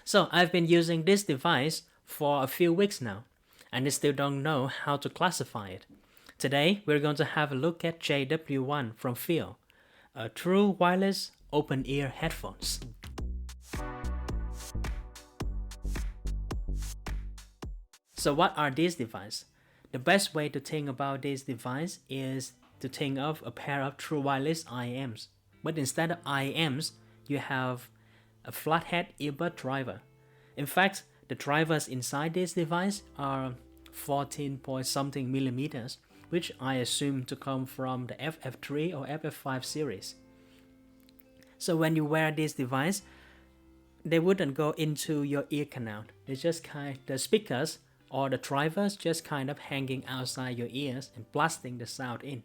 So I've been using this device for a few weeks now, and I still don't know how to classify it. Today, we're going to have a look at JW1 from FiiO, a true wireless open ear headphones. So what are these devices? The best way to think about this device is to think of a pair of true wireless IEMs. But instead of IEMs, you have a flathead earbud driver. In fact, the drivers inside this device are 14 point something millimeters, which I assume to come from the FF3 or FF5 series. So when you wear this device, they wouldn't go into your ear canal. They just the speakers or the drivers just kind of hanging outside your ears and blasting the sound in.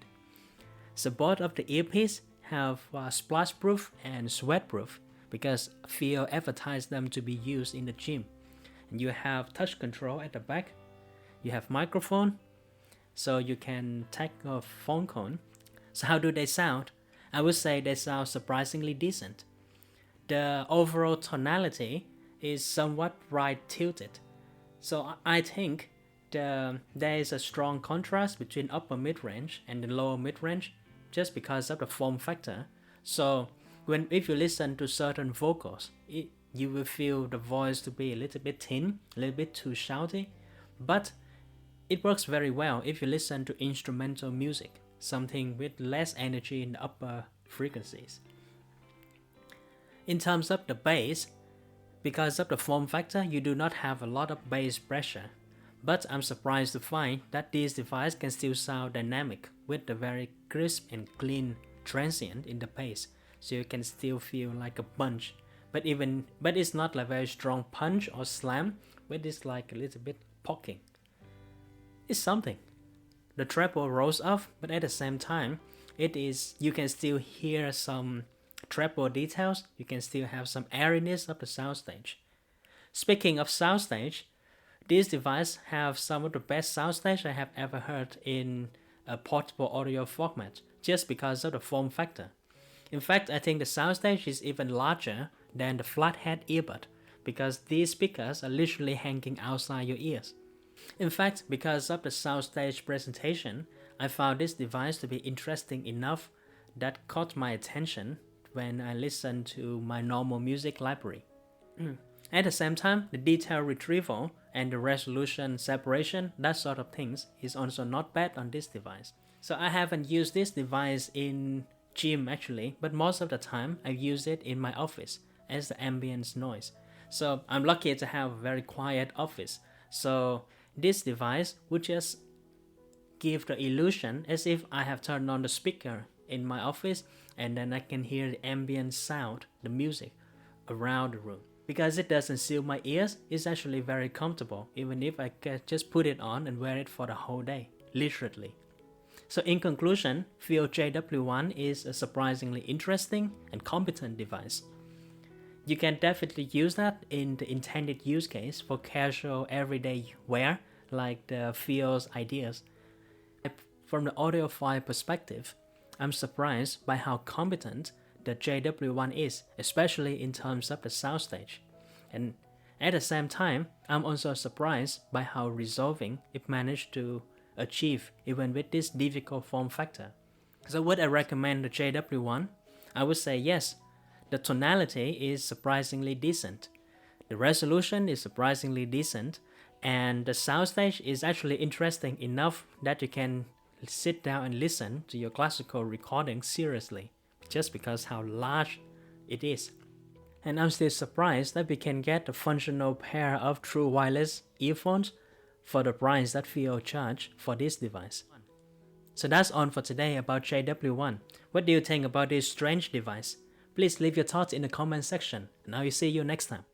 So both of the earpiece have splash proof and sweat proof because FiiO advertised them to be used in the gym. And you have touch control at the back. You have microphone, so you can take a phone call. So how do they sound? I would say they sound surprisingly decent. The overall tonality is somewhat right tilted. So I think there is a strong contrast between upper mid-range and the lower mid-range just because of the form factor. So if you listen to certain vocals, you will feel the voice to be a little bit thin, a little bit too shouty, but it works very well if you listen to instrumental music, something with less energy in the upper frequencies. In terms of the bass, because of the form factor, you do not have a lot of bass pressure, but I'm surprised to find that this device can still sound dynamic with the very crisp and clean transient in the bass, so you can still feel like a punch, but it's not like very strong punch or slam, but it's like a little bit poking. It's something. The treble rolls off, but at the same time, you can still hear some treble details, you can still have some airiness of the soundstage. Speaking of soundstage, this device have some of the best soundstage I have ever heard in a portable audio format, just because of the form factor. In fact, I think the soundstage is even larger than the flathead earbud, because these speakers are literally hanging outside your ears. In fact, because of the soundstage presentation, I found this device to be interesting enough that caught my attention when I listen to my normal music library. At the same time, the detail retrieval and the resolution separation, that sort of things, is also not bad on this device. So I haven't used this device in gym actually, but most of the time I use it in my office as the ambience noise. So I'm lucky to have a very quiet office. So this device would just give the illusion as if I have turned on the speaker in my office, and then I can hear the ambient sound, the music, around the room. Because it doesn't seal my ears, it's actually very comfortable, even if I can just put it on and wear it for the whole day, literally. So in conclusion, FiiO JW1 is a surprisingly interesting and competent device. You can definitely use that in the intended use case for casual everyday wear, like the FiiO's ideas. From the audiophile perspective, I'm surprised by how competent the JW1 is, especially in terms of the soundstage. And at the same time, I'm also surprised by how resolving it managed to achieve even with this difficult form factor. So would I recommend the JW1? I would say yes. The tonality is surprisingly decent. The resolution is surprisingly decent, and the soundstage is actually interesting enough that you can sit down and listen to your classical recording seriously, just because how large it is. And I'm still surprised that we can get a functional pair of true wireless earphones for the price that FiiO charge for this device. So that's all for today about JW1. What do you think about this strange device? Please leave your thoughts in the comment section, and I will see you next time.